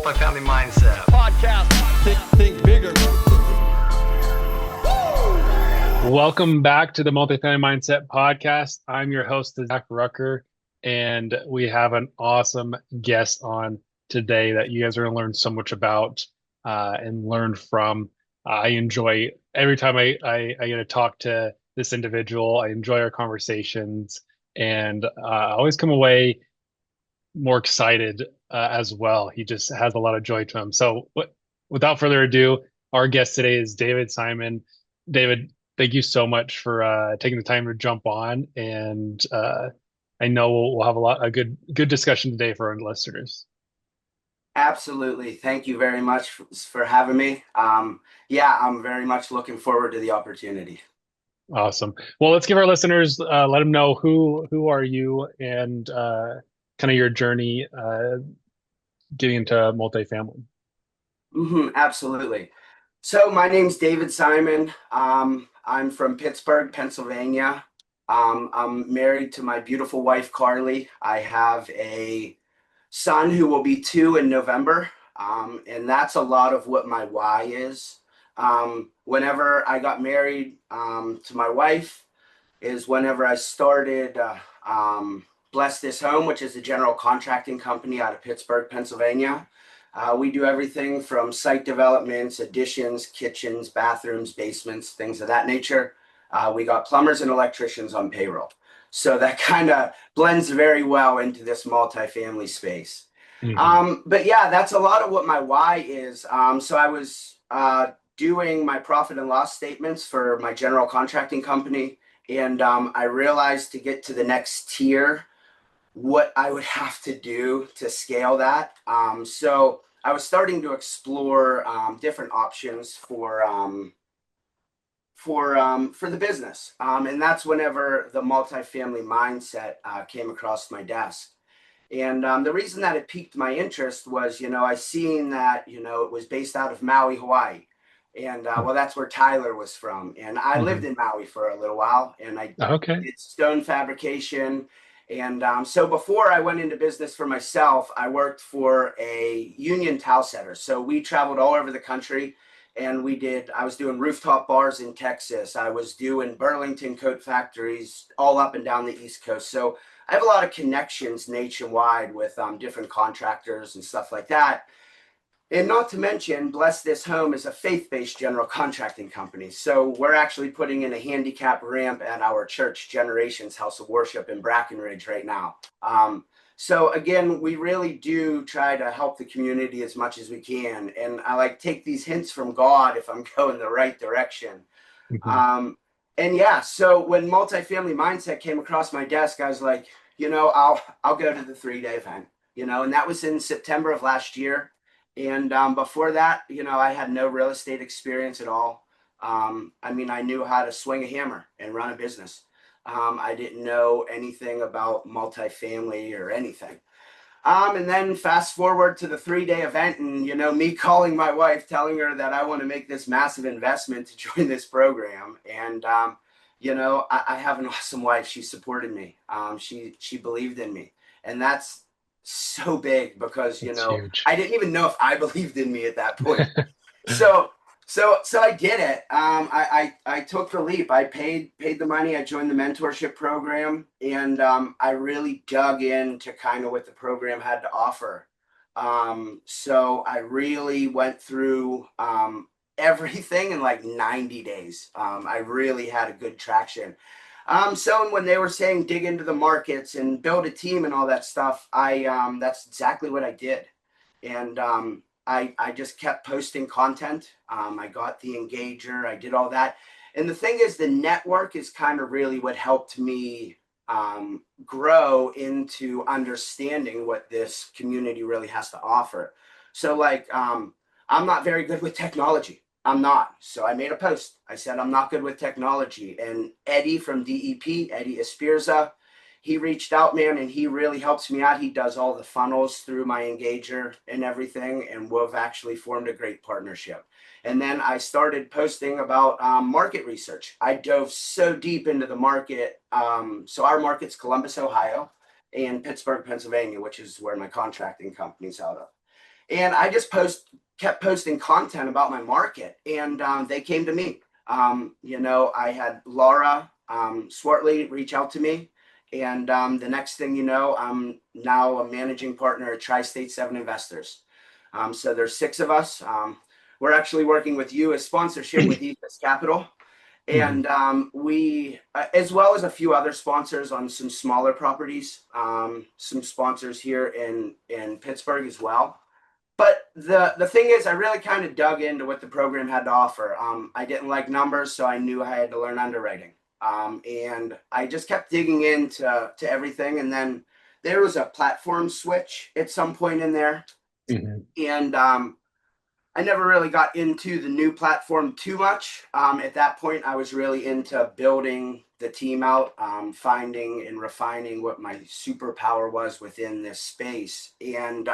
Multifamily Mindset podcast. Think bigger. Welcome back to the Multifamily Mindset podcast. I'm your host, Zach Rucker, and we have an awesome guest on today that you guys are going to learn so much about and learn from. I enjoy every time I get to talk to this individual. I enjoy our conversations, and I always come away more excited as well. He just has a lot of joy to him. So, without further ado, our guest today is David Simon. David, thank you so much for taking the time to jump on, and I know we'll have a good discussion today for our listeners. Absolutely. Thank you very much for having me. Yeah, I'm very much looking forward to the opportunity. Awesome. Well, let's give our listeners let them know who are you and kind of your journey getting into multifamily. Absolutely. So my name's David Simon. I'm from Pittsburgh, Pennsylvania. I'm married to my beautiful wife, Carly. I have a son who will be 2 in November. And that's a lot of what my why is. Whenever I got married to my wife is whenever I started Bless This Home, which is a general contracting company out of Pittsburgh, Pennsylvania. We do everything from site developments, additions, kitchens, bathrooms, basements, things of that nature. We got plumbers and electricians on payroll. So that kind of blends very well into this multifamily space. But yeah, that's a lot of what my why is. So I was doing my profit and loss statements for my general contracting company. And I realized to get to the next tier, what I would have to do to scale that. So I was starting to explore different options for the business. And that's whenever the multifamily mindset came across my desk. And the reason that it piqued my interest was, I seen that, it was based out of Maui, Hawaii. And well, that's where Tyler was from. And I lived in Maui for a little while, and I did stone fabrication. And so before I went into business for myself, I worked for a union towel setter. So we traveled all over the country, and I was doing rooftop bars in Texas. I was doing Burlington coat factories all up and down the East Coast. So I have a lot of connections nationwide with different contractors and stuff like that. And not to mention, Bless This Home is a faith-based general contracting company. So we're actually putting in a handicap ramp at our church, Generations House of Worship in Brackenridge right now. So again, we really do try to help the community as much as we can. And I take these hints from God if I'm going the right direction. And yeah, so when Multifamily Mindset came across my desk, I was like, I'll go to the 3-day event, and that was in September of last year. And before that, I had no real estate experience at all. I knew how to swing a hammer and run a business. I didn't know anything about multifamily or anything. And then fast forward to the 3-day event and, me calling my wife, telling her that I want to make this massive investment to join this program. And, I have an awesome wife. She supported me. She believed in me. And that's so big because, Huge. I didn't even know if I believed in me at that point. So I did it. I took the leap. I paid the money. I joined the mentorship program, and I really dug into kind of what the program had to offer. So I really went through everything in 90 days. I really had a good traction. So when they were saying dig into the markets and build a team and all that stuff, that's exactly what I did. And I just kept posting content. I got the engager. I did all that. And the thing is, the network is kind of really what helped me grow into understanding what this community really has to offer. So I'm not very good with technology. I'm not. So I made a post. I said, I'm not good with technology. And Eddie from DEP, Eddie Espirza, he reached out, man, and he really helps me out. He does all the funnels through my engager and everything. And we've actually formed a great partnership. And then I started posting about market research. I dove so deep into the market. So our market's Columbus, Ohio, and Pittsburgh, Pennsylvania, which is where my contracting company's out of. And I just kept posting content about my market, and they came to me. I had Laura Swartley reach out to me, and the next thing you know, I'm now a managing partner at Tri-State 7 Investors. So there's 6 of us. We're actually working with you as sponsorship with Ethos Capital. Mhm. And we, as well as a few other sponsors on some smaller properties, some sponsors here in Pittsburgh as well. But the thing is, I really kind of dug into what the program had to offer. I didn't like numbers, so I knew I had to learn underwriting. And I just kept digging into everything. And then there was a platform switch at some point in there. Mhm. And I never really got into the new platform too much. At that point, I was really into building the team out, finding and refining what my superpower was within this space. And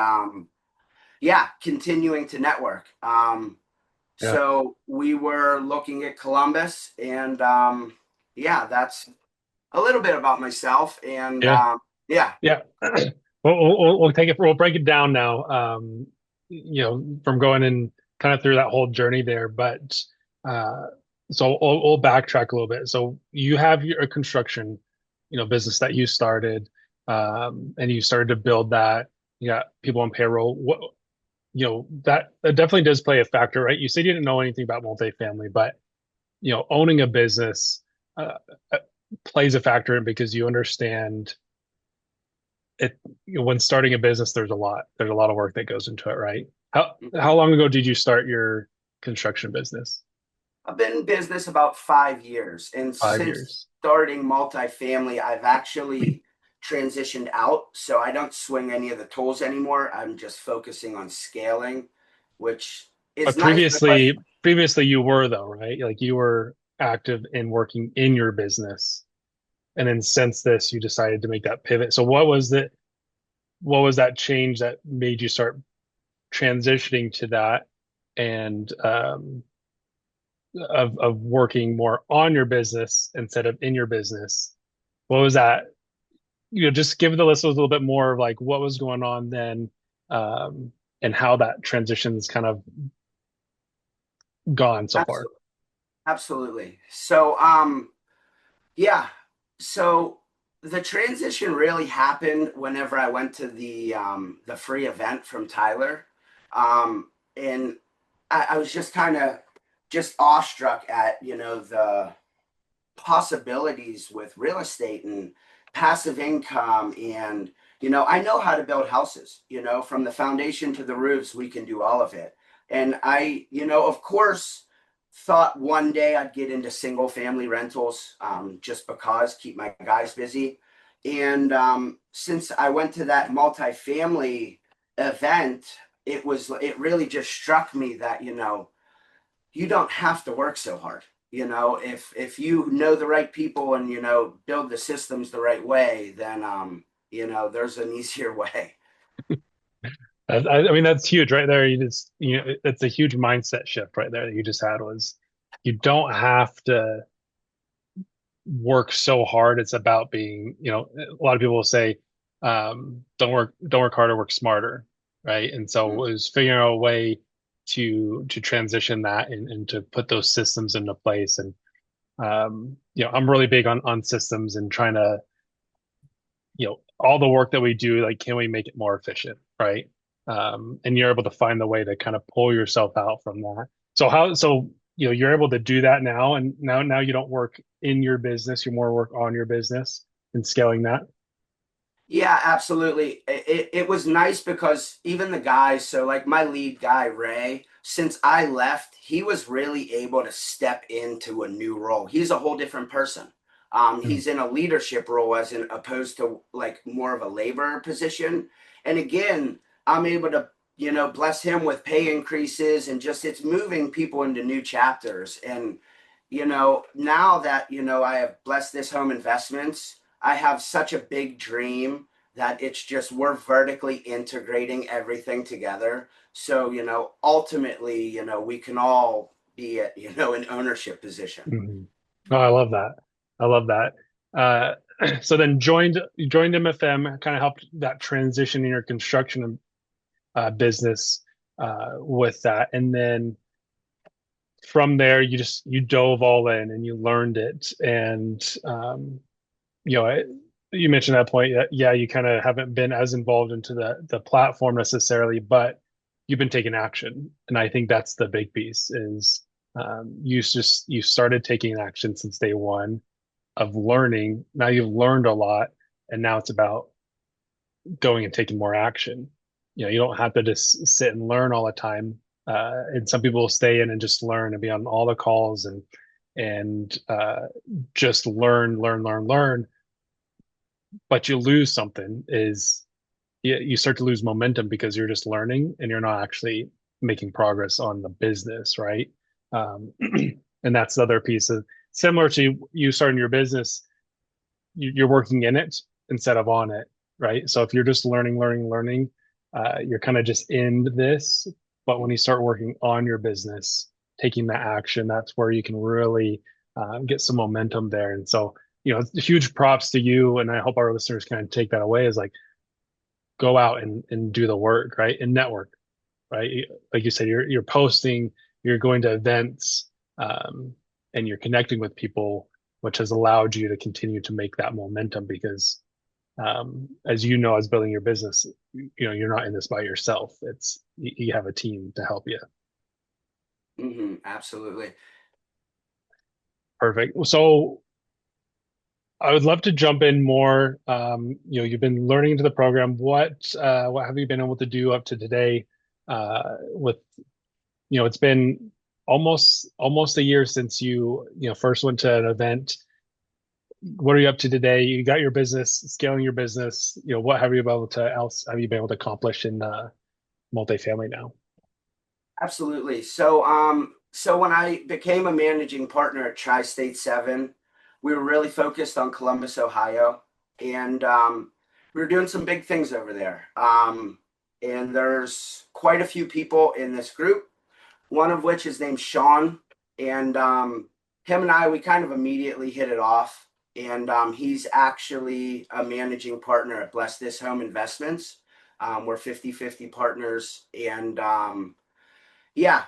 yeah, continuing to network. Yeah. So we were looking at Columbus, and yeah, that's a little bit about myself. And Yeah. yeah, Yeah. We'll take it. We'll break it down now. From going in kind of through that whole journey there. But uh, so we'll backtrack a little bit. So you have a construction, business that you started, and you started to build that. You got people on payroll. That definitely does play a factor, right? You said you didn't know anything about multifamily, but owning a business uh, uh, plays a factor in because you understand it. When starting a business, there's a lot of work that goes into it, right? How long ago did you start your construction business? I've been in business about 5 years, and 5 years. since starting multifamily, I've actually transitioned out. So I don't swing any of the tools anymore. I'm just focusing on scaling, which is But nice because previously you were though, right? Like you were active in working in your business. And then since this, you decided to make that pivot. So what was that change that made you start transitioning to that and of working more on your business instead of in your business? What was that? Just give the listeners a little bit more of like what was going on then, um, and how that transition's kind of gone so far. absolutely, absolutely. So yeah, so the transition really happened whenever I went to the free event from Tyler, and I was just kind of just awestruck at the possibilities with real estate and passive income. And I know how to build houses, from the foundation to the roofs. We can do all of it. And I of course thought one day I'd get into single family rentals, just because keep my guys busy. And since I went to that multifamily event, it really just struck me that you don't have to work so hard. If you know the right people and build the systems the right way, then there's an easier way. I mean, that's huge right there. It's a huge mindset shift right there that you just had was you don't have to work so hard. It's about being, a lot of people will say, don't work harder, work smarter, right? And so it Mhm. was figuring out a way to transition that and to put those systems into place. And I'm really big on systems and trying to, all the work that we do, like, can we make it more efficient, right? And you're able to find the way to kind of pull yourself out from that. So you're able to do that now, and now you don't work in your business, you more work on your business and scaling that. Yeah, absolutely. It was nice because even the guys, so like my lead guy, Ray, since I left, he was really able to step into a new role. He's a whole different person. Mm. He's in a leadership role as in opposed to like more of a labor position. And again, I'm able to, bless him with pay increases, and just it's moving people into new chapters. And, now that, I have blessed this home investments, I have such a big dream that it's just we're vertically integrating everything together. So, ultimately, we can all be at, an ownership position. Mhm. Oh, I love that. I love that. Uh, so then you joined MFM, kind of helped that transition in your construction. business with that. And then from there, you dove all in and you learned it. And you know, you mentioned that point that yeah, you kind of haven't been as involved into the platform necessarily, but you've been taking action. And I think that's the big piece is you started taking action since day one of learning. Now you've learned a lot, and now it's about going and taking more action. You know, you don't have to just sit and learn all the time. And some people will stay in and just learn and be on all the calls and just learn. But you lose something is you start to lose momentum because you're just learning and you're not actually making progress on the business, right? And that's the other piece of similar to you starting your business, you're working in it instead of on it, right? So if you're just learning, you're kind of just in this. But when you start working on your business, taking that action, that's where you can really get some momentum there. And so, you know, huge props to you. And I hope our listeners kind of take that away is like, go out and do the work, right? And network, right? Like you said, you're posting, you're going to events, and you're connecting with people, which has allowed you to continue to make that momentum because as you know, as building your business, you know, you're not in this by yourself. It's you have a team to help you. Absolutely. Perfect. So I would love to jump in more. You know, you've been learning into the program. What have you been able to do up to today? With you know, it's been almost a year since you know first went to an event. What are you up to today? You got your business, scaling your business. You know, what have you been able to accomplish in multifamily now? Absolutely. So when I became a managing partner at Tri-State 7, we were really focused on Columbus, Ohio, and we were doing some big things over there. And there's quite a few people in this group, one of which is named Sean, and him and I, we kind of immediately hit it off. And he's actually a managing partner at Bless This Home Investments. We're 50-50 partners, and yeah,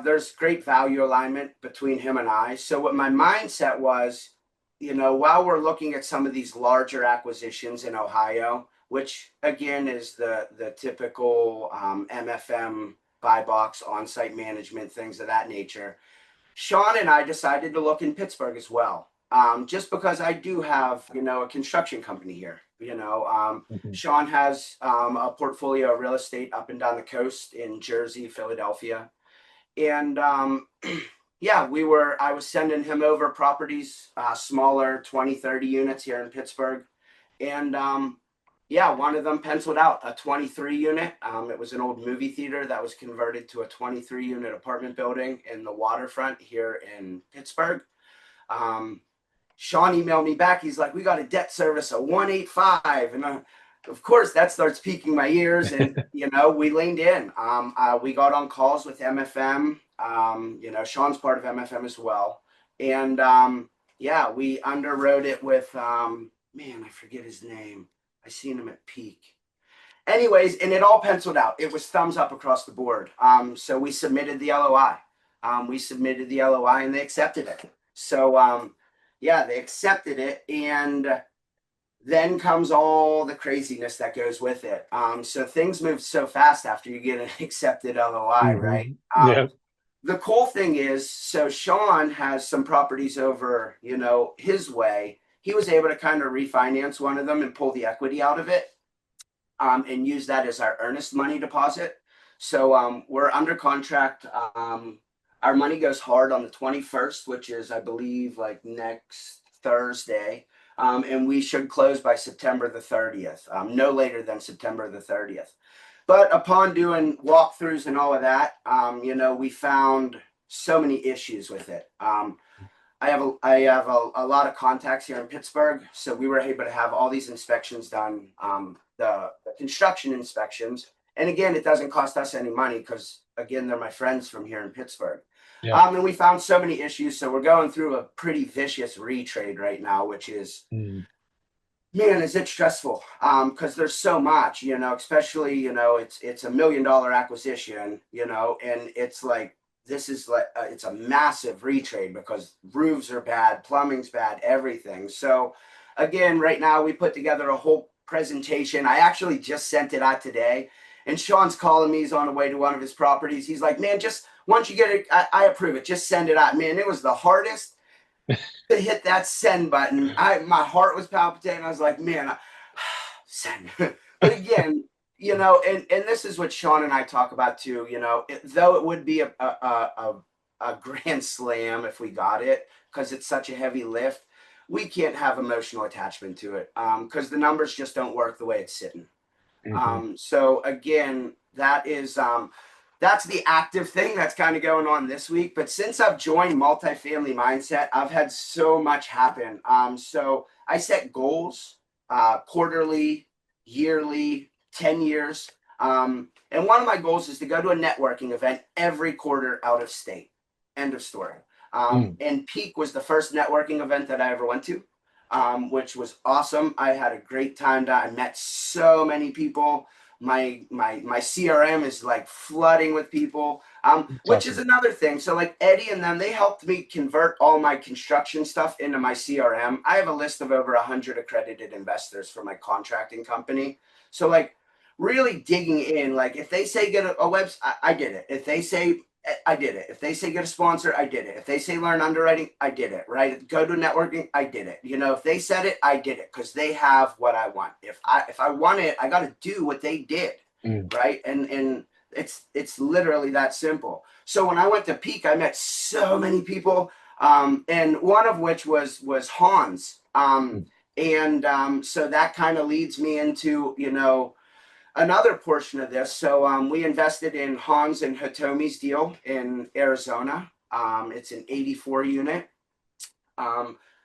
there's great value alignment between him and I. So what my mindset was, you know, while we're looking at some of these larger acquisitions in Ohio, which again is the typical MFM buy box on-site management, things of that nature, Sean and I decided to look in Pittsburgh as well. Just because I do have, you know, a construction company here. You know, Mhm. Sean has a portfolio of real estate up and down the coast in Jersey, Philadelphia. And yeah, I was sending him over properties, smaller 20, 30 units here in Pittsburgh. And yeah, one of them penciled out a 23 unit. It was an old movie theater that was converted to a 23 unit apartment building in the waterfront here in Pittsburgh. Sean emailed me back. He's like, we got a debt service of 185. And of course, that starts piquing my ears. And, you know, we leaned in. We got on calls with MFM. You know, Sean's part of MFM as well. And yeah, we underwrote it with, man, I forget his name. I seen him at Peak. Anyways, and it all penciled out. It was thumbs up across the board. So we submitted the LOI. And they accepted it. So yeah, they accepted it, and then comes all the craziness that goes with it. So things move so fast after you get an accepted LOI, right? Yeah. The cool thing is, so Sean has some properties over, you know, his way. He was able to kind of refinance one of them and pull the equity out of it, and use that as our earnest money deposit. So we're under contract. Our money goes hard on the 21st, which is, I believe, like next Thursday. And we should close by September the 30th, no later than September the 30th. But upon doing walkthroughs and all of that, you know, we found so many issues with it. I have a lot of contacts here in Pittsburgh, so we were able to have all these inspections done, the construction inspections. And again, it doesn't cost us any money because, again, they're my friends from here in Pittsburgh. Yeah. And we found so many issues, so we're going through a pretty vicious retrade right now, which is, Mm. Man, is it stressful? Because there's so much, especially, it's $1 million acquisition, and it's like this is like it's a massive retrade because roofs are bad, plumbing's bad, everything. So again, right now we put together a whole presentation. I actually just sent it out today, and Sean's calling me. He's on the way to one of his properties. He's like, man, just once you get it, I approve it. Just send it out. Man, it was the hardest to hit that send button. My heart was palpitating. I was like, man, send. But again, and this is what Sean and I talk about too. Though it would be a grand slam if we got it because it's such a heavy lift, we can't have emotional attachment to it because the numbers just don't work the way it's sitting. So again, that's the active thing that's kind of going on this week. But since I've joined Multifamily Mindset, I've had so much happen. So I set goals quarterly, yearly, 10 years. And one of my goals is to go to a networking event every quarter out of state. End of story. And Peak was the first networking event that I ever went to, which was awesome. I had a great time. I met so many people. My CRM is like flooding with people, which is another thing. So like Eddie and them, they helped me convert all my construction stuff into my CRM. I have a list of over 100 accredited investors for my contracting company. So like really digging in, like if they say get a website, I did it. If they say I did it. If they say get a sponsor, I did it. If they say learn underwriting, I did it, right? Go to networking, I did it. If they said it, I did it because they have what I want. If I want it, I got to do what they did, right? And it's literally that simple. So when I went to Peak, I met so many people, and one of which was Hans. So that kind of leads me into, another portion of this. So we invested in Hans and Hitomi's deal in Arizona. It's an 84 unit.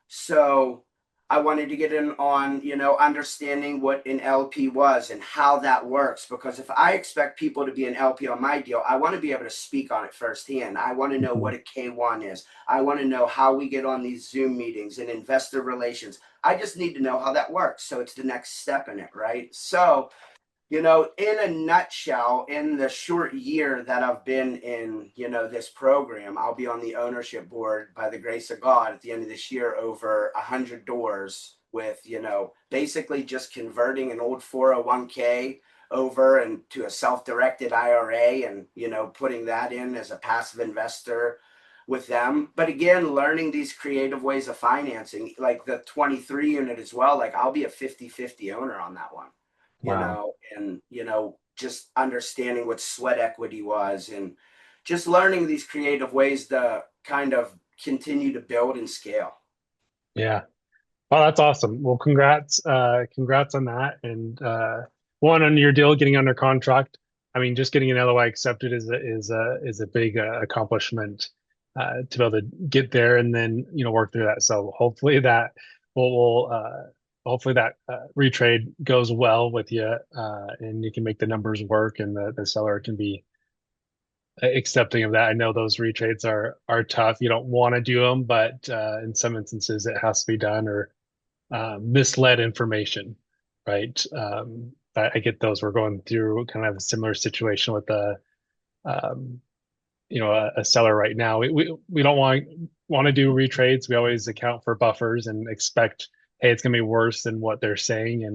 So I wanted to get in on, understanding what an LP was and how that works. Because if I expect people to be an LP on my deal, I want to be able to speak on it firsthand. I want to know what a K1 is. I want to know how we get on these Zoom meetings and investor relations. I just need to know how that works. So it's the next step in it, right? So in a nutshell, in the short year that I've been in, this program, I'll be on the ownership board by the grace of God at the end of this year, over 100 doors with, basically just converting an old 401k over and to a self-directed IRA and, putting that in as a passive investor with them. But again, learning these creative ways of financing, like the 23 unit as well, like I'll be a 50-50 owner on that one. And, just understanding what sweat equity was and just learning these creative ways to kind of continue to build and scale. Yeah. Oh, that's awesome. Well, congrats on that. And one, on your deal getting under contract. I mean, just getting an LOI accepted is a big accomplishment to be able to get there and then work through that. So hopefully that will hopefully that retrade goes well with you, and you can make the numbers work, and the seller can be accepting of that. I know those retrades are tough. You don't want to do them, but in some instances it has to be done, or misled information, right? I get those. We're going through kind of a similar situation with um, a seller right now. We don't want to do retrades. We always account for buffers and expect, hey, it's going to be worse than what they're saying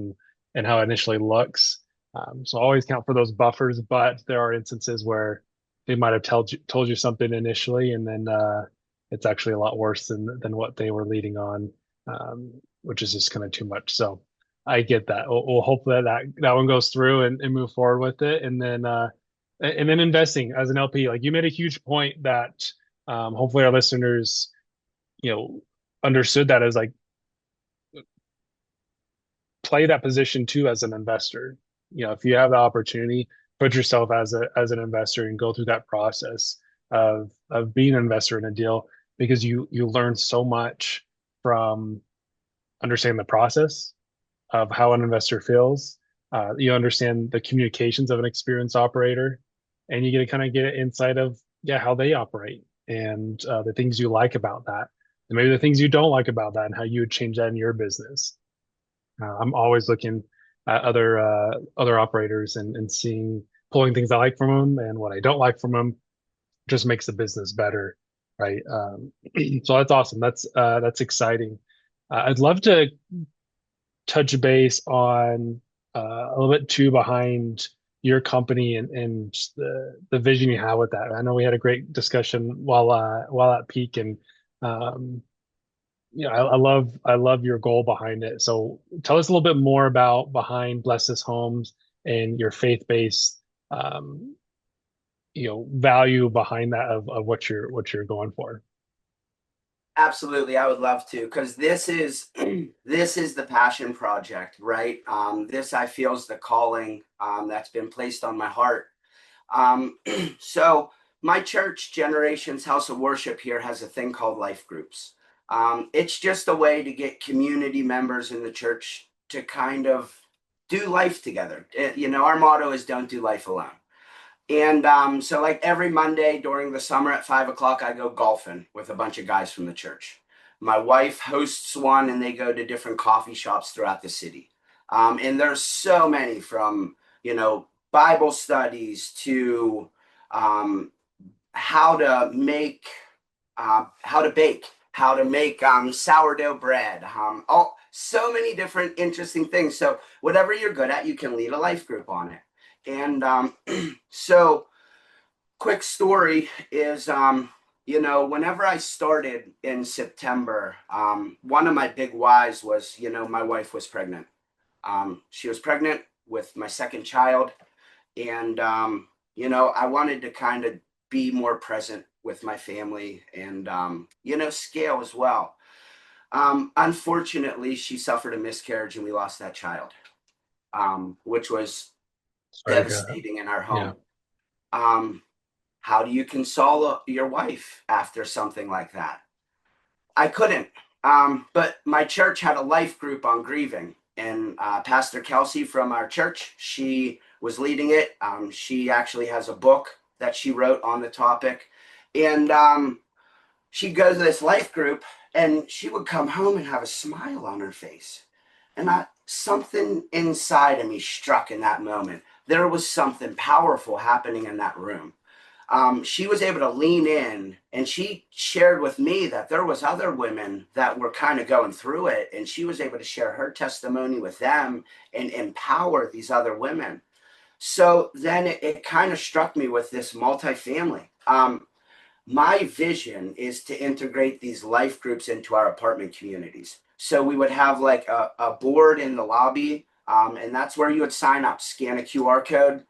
and how it initially looks. So always count for those buffers, but there are instances where they might have told you something initially, and then it's actually a lot worse than what they were leading on, which is just kind of too much. So I get that. We'll hope that one goes through and move forward with it, and then investing as an LP. Like you made a huge point that hopefully our listeners, understood that as like play that position too as an investor. If you have the opportunity, put yourself as an investor and go through that process of being an investor in a deal, because you learn so much from understanding the process of how an investor feels. You understand the communications of an experienced operator, and you get to kind of get an insight of how they operate and the things you like about that, and maybe the things you don't like about that, and how you would change that in your business. I'm always looking at other operators and seeing pulling things I like from them and what I don't like from them. Just makes the business better, right? So that's awesome. That's exciting. I'd love to touch base on a little bit too behind your company and just the vision you have with that. I know we had a great discussion while at Peak, and um, I love your goal behind it. So tell us a little bit more about behind Bless This Homes and your faith-based value behind that of what you're going for. Absolutely, I would love to, because this is this is the passion project, right? This I feel is the calling that's been placed on my heart. Um, so my church, Generations House of Worship, here has a thing called life groups. It's just a way to get community members in the church to kind of do life together. Our motto is "Don't do life alone." And so, like every Monday during the summer at 5 o'clock, I go golfing with a bunch of guys from the church. My wife hosts one, and they go to different coffee shops throughout the city. And there's so many, from Bible studies to um, how to make, how to bake, how to make sourdough bread. So many different interesting things. So whatever you're good at, you can lead a life group on it. And so, quick story is, whenever I started in September, one of my big whys was, my wife was pregnant. She was pregnant with my second child. And, I wanted to kind of be more present with my family and, scale as well. Unfortunately, she suffered a miscarriage and we lost that child, which was Sorry to hear that. devastating in our Yeah. home. Um, how do you console your wife after something like that? I couldn't. But my church had a life group on grieving, and Pastor Kelsey from our church, she was leading it. She actually has a book that she wrote on the topic. And she'd go to this life group, and she would come home and have a smile on her face. And something inside of me struck in that moment. There was something powerful happening in that room. She was able to lean in, and she shared with me that there was other women that were kind of going through it, and she was able to share her testimony with them and empower these other women. So then it kind of struck me with this multifamily. My vision is to integrate these life groups into our apartment communities. So we would have like a board in the lobby, and that's where you would sign up, scan a QR code.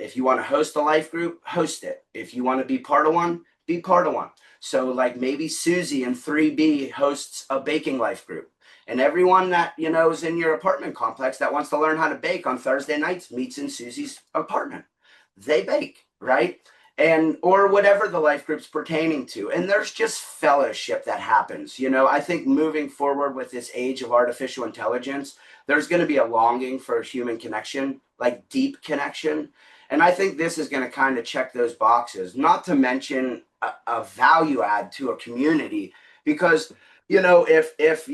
If you want to host a life group, host it. If you want to be part of one, be part of one. So like maybe Susie in 3B hosts a baking life group. And everyone that is in your apartment complex that wants to learn how to bake on Thursday nights meets in Susie's apartment. They bake, right? And or whatever the life group's pertaining to. And there's just fellowship that happens. I think moving forward with this age of artificial intelligence, there's going to be a longing for human connection, like deep connection. And I think this is going to kind of check those boxes, not to mention a value add to a community. Because if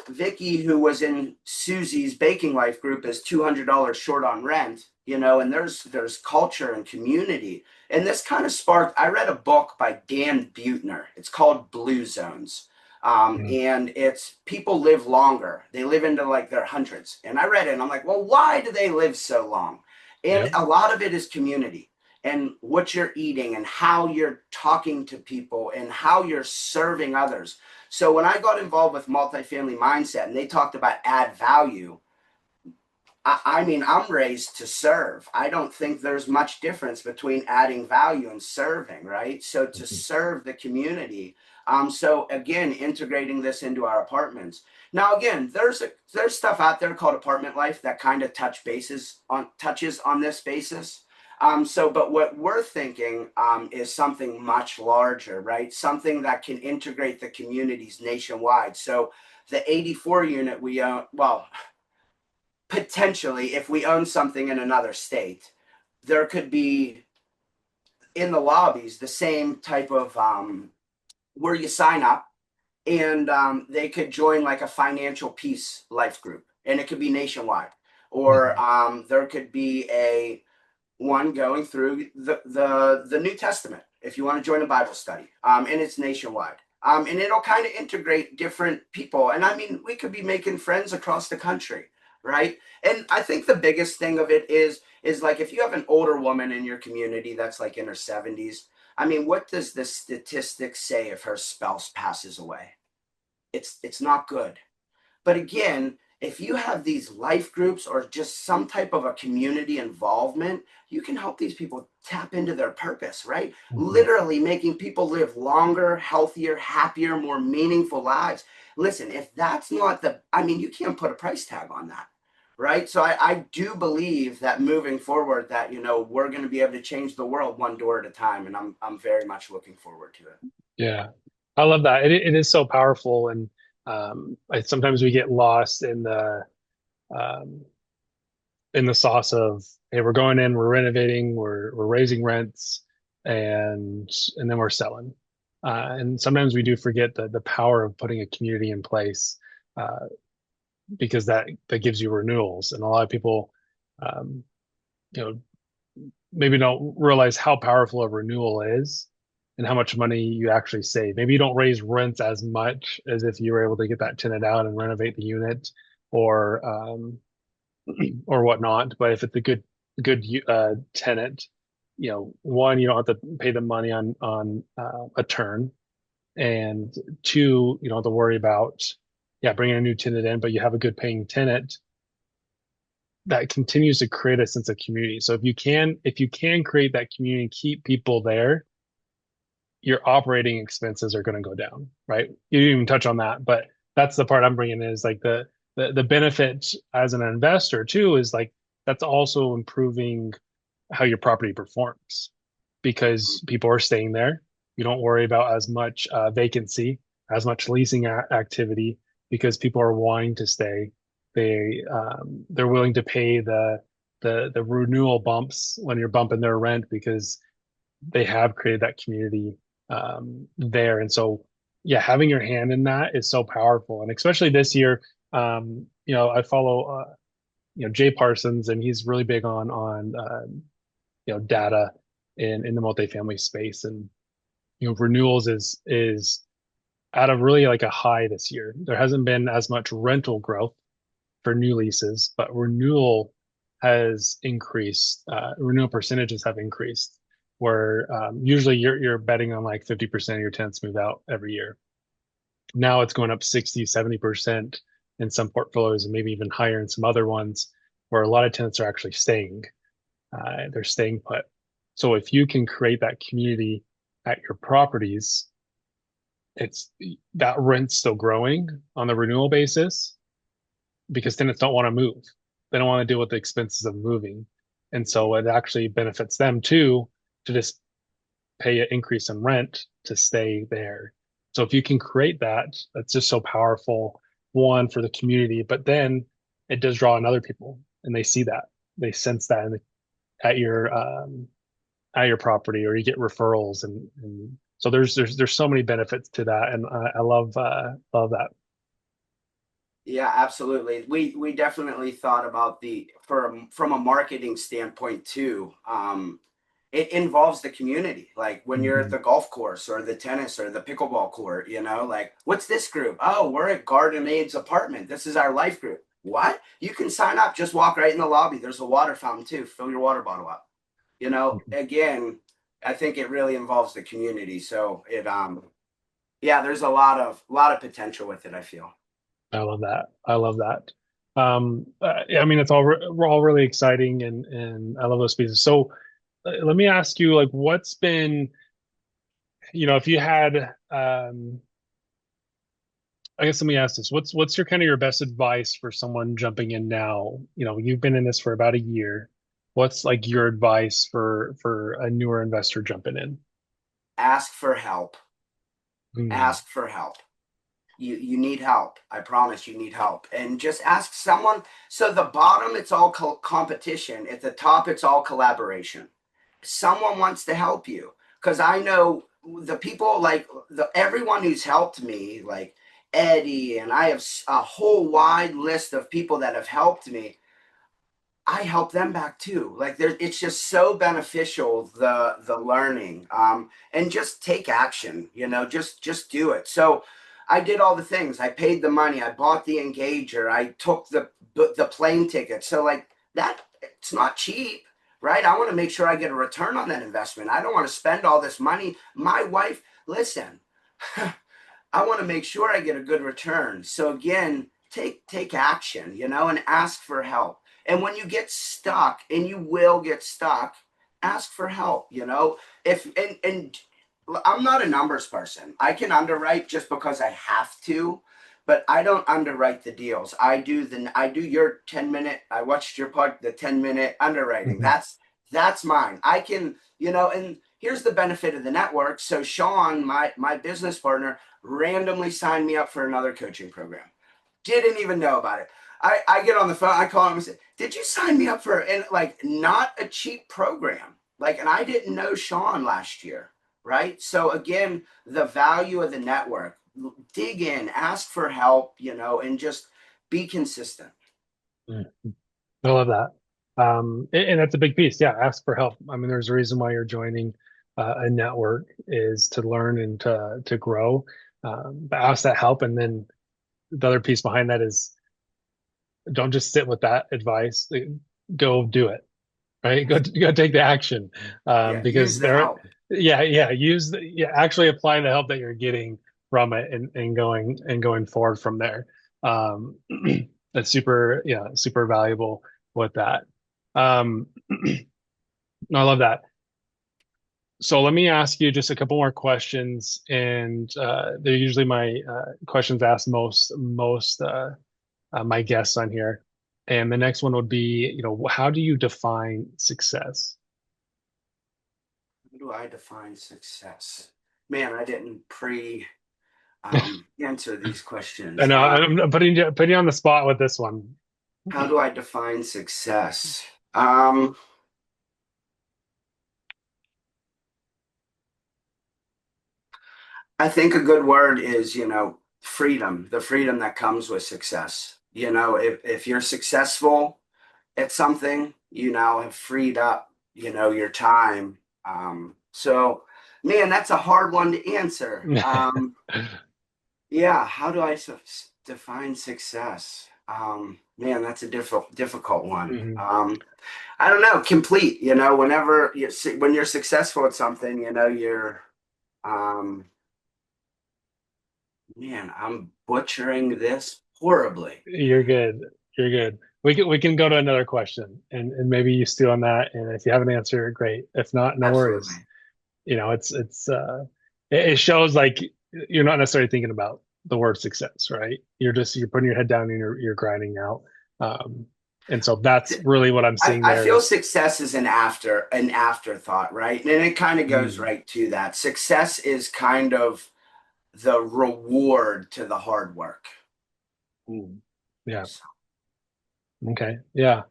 Vicky, who was in Susie's baking life group, is $200 short on rent, and there's culture and community. And this kind of sparked, I read a book by Dan Buettner. It's called Blue Zones. Mm. And it's people live longer. They live into like their hundreds. And I read it and I'm like, well, why do they live so long? And Yep. a lot of it is community and what you're eating and how you're talking to people and how you're serving others. So when I got involved with multifamily mindset and they talked about add value, I mean, I'm raised to serve. I don't think there's much difference between adding value and serving, right? So to Mhm. serve the community. So again, integrating this into our apartments. Now, again, there's stuff out there called Apartment Life that kind of touches on this basis. But what we're thinking is something much larger, right? Something that can integrate the communities nationwide. So the 84 unit we own, well, potentially, if we own something in another state, there could be in the lobbies the same type of where you sign up and they could join like a financial peace life group. and it could be nationwide, or there could be a one going through the New Testament if you want to join a Bible study, and it's nationwide. And it'll kind of integrate different people. And I mean, we could be making friends across the country, right? And I think the biggest thing of it is like if you have an older woman in your community that's like in her 70s, I mean, what does the statistics say if her spouse passes away? It's not good. But again, if you have these life groups or just some type of a community involvement, you can help these people tap into their purpose, right? Literally making people live longer, healthier, happier, more meaningful lives. Listen, if that's not I mean, you can't put a price tag on that, right? So I do believe that moving forward that, we're going to be able to change the world one door at a time. And I'm very much looking forward to it. Yeah, I love that. It is so powerful, and sometimes we get lost um, in the sauce of, hey, we're going in, we're renovating, we're raising rents, and then we're selling. And sometimes we do forget the power of putting a community in place, because that gives you renewals, and a lot of people, um, you know, maybe don't realize how powerful a renewal is and how much money you actually save. Maybe you don't raise rents as much as if you were able to get that tenant out and renovate the unit, or or whatnot. But if it's a good tenant, one, you don't have to pay the money on a turn, and two, you don't have to worry about, yeah, bringing a new tenant in, but you have a good paying tenant that continues to create a sense of community. So if you can create that community, keep people there, your operating expenses are going to go down, right? You didn't even touch on that, but that's the part I'm bringing in, is like the benefit as an investor too, is like that's also improving how your property performs, because people are staying there. You don't worry about as much vacancy, as much leasing activity, because people are wanting to stay. They're willing to pay the renewal bumps when you're bumping their rent, because they have created that community there. And so, yeah, having your hand in that is so powerful. And especially this year, I follow, Jay Parsons, and he's really big on data in the multifamily space. And, renewals is at a really like a high this year. There hasn't been as much rental growth for new leases, but renewal has increased. Renewal percentages have increased, where usually you're betting on like 50% of your tenants move out every year. Now it's going up 60, 70% in some portfolios, and maybe even higher in some other ones, where a lot of tenants are actually staying. They're staying put. So if you can create that community at your properties, it's that rent's still growing on the renewal basis, because tenants don't want to move. They don't want to deal with the expenses of moving. And so it actually benefits them too, to just pay an increase in rent to stay there. So if you can create that, that's just so powerful, one, for the community, but then it does draw in other people, and they see that. They sense that at your property, or you get referrals, and so there's so many benefits to that, and I love that. Yeah, absolutely. We definitely thought about from a marketing standpoint too. It involves the community. Like when you're at Mhm. the golf course or the tennis or the pickleball court, like, what's this group? Oh, we're at Garden Aid's apartment. This is our life group. What? You can sign up. Just walk right in the lobby. There's a water fountain too. Fill your water bottle up. Again, I think it really involves the community. So yeah, there's a lot of potential with it, I feel. I love that. I love that. I mean, we're all really exciting, and I love those pieces. So let me ask you, like, what's been, if you had, I guess let me ask this: what's your kind of your best advice for someone jumping in now? You've been in this for about a year. What's like your advice for a newer investor jumping in? Ask for help. Mm, Ask for help. You need help. I promise you need help. And just ask someone. So the bottom, it's all competition. At the top, it's all collaboration. Someone wants to help you, because I know the people, like everyone who's helped me, like Eddie, and I have a whole wide list of people that have helped me. I help them back too. Like it's just so beneficial, the learning, and just take action. Just do it. So I did all the things. I paid the money. I bought the engager. I took the plane ticket. So like that, it's not cheap, right? I want to make sure I get a return on that investment. I don't want to spend all this money. My wife, listen, I want to make sure I get a good return. So again, take action, and ask for help. And when you get stuck, and you will get stuck, ask for help. If and I'm not a numbers person. I can underwrite just because I have to, but I don't underwrite the deals. I do your 10-minute. I watched your part, the 10-minute underwriting. Mhm. That's mine. I can, and here's the benefit of the network. So Sean, my business partner, randomly signed me up for another coaching program. Didn't even know about it. I get on the phone, I call him and say, "Did you sign me up for," and like, not a cheap program. Like, and I didn't know Sean last year, right? So again, the value of the network, dig in, ask for help, and just be consistent. Mm. I love that. And that's a big piece. Yeah, ask for help. I mean, there's a reason why you're joining a network, is to learn and to grow. But ask that help, and then the other piece behind that is, don't just sit with that advice. Go do it. Right? Go take the action. Yeah, use Because the help. actually apply the help that you're getting from it, and going forward from there. Um, that's super valuable with that. No, I love that. So let me ask you just a couple more questions, and they're usually my questions asked most my guests on here. And the next one would be, how do you define success? How do I define success? Man, I didn't answer these I questions. know I'm putting you on the spot with this one. How do I define success? Um, I think a good word is, freedom, the freedom that comes with success. If you're successful at something, you now have freed up, your time. So, man, that's a hard one to answer. Yeah, how do I define success? Man, that's a difficult one. Mhm. I don't know, complete, whenever when you're successful at something, um, man, I'm butchering this horribly. You're good. You're good. We can go to another question, and maybe you steal on that. And if you have an answer, great. If not, no worries. Absolutely. It shows like you're not necessarily thinking about the word success, right? You're putting your head down, and you're grinding out. Um, and so that's really what I'm seeing I there feel is, success is an afterthought, right? And it kind of goes mm, right to that. Success is kind of the reward to the hard work. mm, yeah. So, Okay. Yeah.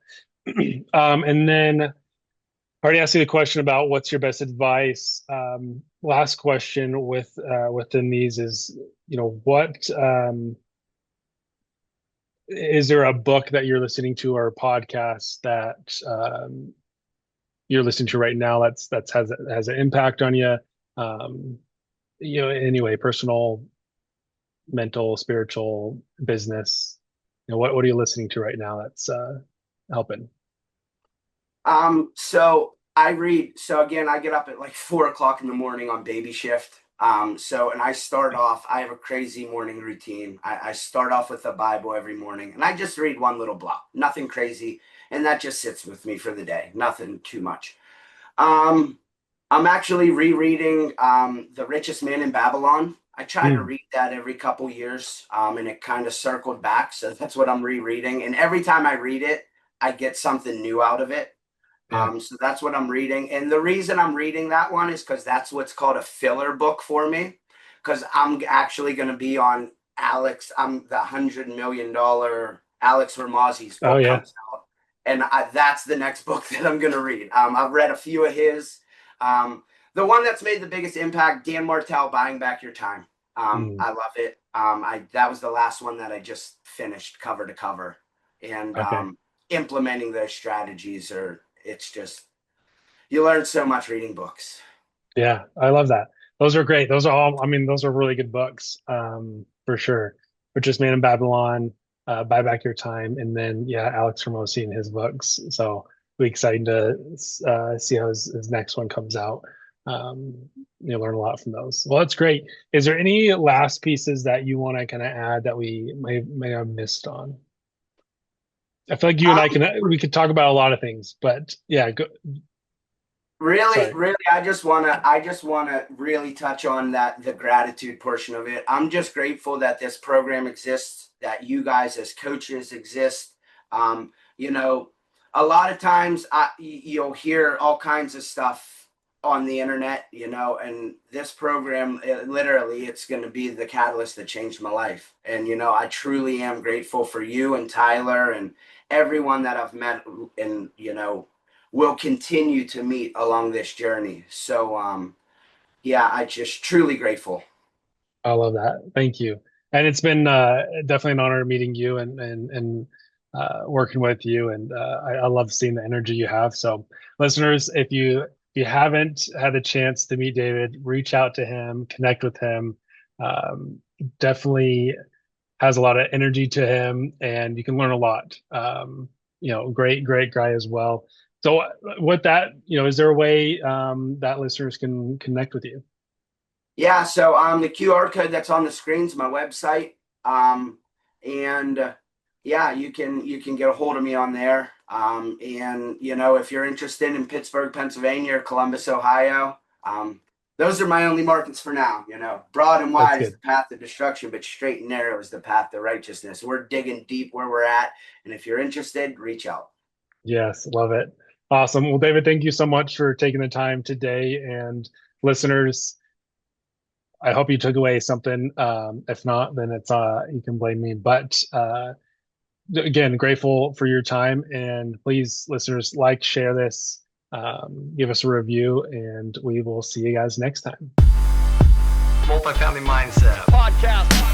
And then I already asked you the question about what's your best advice. Last question within these is, what is there a book that you're listening to, or a podcast that you're listening to right now that's has an impact on you? Um, anyway, personal, mental, spiritual, business. What are you listening to right now that's helping? so I read. So again, I get up at like 4 o'clock in the morning on baby shift. And I start off. I have a crazy morning routine. I start off with the Bible every morning, and I just read one little block, nothing crazy, and that just sits with me for the day. Nothing too much. Um, I'm actually rereading The Richest Man in Babylon. I try to Mm, read that every couple years, and it kind of circled back. So that's what I'm rereading. And every time I read it, I get something new out of it. yeah. So that's what I'm reading. And the reason I'm reading that one is because that's what's called a filler book for me. Because I'm actually going to be on I'm the $100 million Alex Ramazzi's Oh book yeah. comes out. And that's the next book that I'm going to read. I've read a few of his. The one that's made the biggest impact, Dan Martell, Buying Back Your Time. I love it. That was the last one that I just finished cover to cover, and Okay. Implementing those strategies it's just, you learn so much reading books. Yeah, I love that. Those are great. Those are all, I mean, those are really good books, for sure. Richest Man in Babylon, Buy Back Your Time, and then yeah, Alex Hormozi and his books. So we excited to see how his next one comes out. Um, you learn a lot from those. Well, that's great. Is there any last pieces that you want to kind of add that we may have missed on? I feel like you and I we could talk about a lot of things, but yeah, go, Really, sorry. really, I just wanna really touch on the gratitude portion of it. I'm just grateful that this program exists, that you guys as coaches exist. You know, a lot of times you'll hear all kinds of stuff on the internet, and this program, literally, it's going to be the catalyst that changed my life. And I truly am grateful for you and Tyler and everyone that I've met, and will continue to meet along this journey. So, yeah, I just truly grateful. I love that. Thank you. And it's been definitely an honor meeting you and working with you. And I love seeing the energy you have. So, listeners, if you haven't had the chance to meet David, reach out to him, connect with him. Definitely has a lot of energy to him, and you can learn a lot. Great guy as well. So, with that, is there a way that listeners can connect with you? Yeah, so the QR code that's on the screen is my website. And yeah, you can get a hold of me on there. And if you're interested in Pittsburgh, Pennsylvania, or Columbus, Ohio, those are my only markets for now. Broad and That's wide is good. the path to destruction, but straight and narrow is the path to righteousness. We're digging deep where we're at, and if you're interested, reach out. Yes, love it. Awesome. Well, David, thank you so much for taking the time today. And listeners, I hope you took away something. If not, then it's you can blame me. But again, grateful for your time. And please, listeners, like, share this, give us a review, and we will see you guys next time. Multifamily Mindset podcast.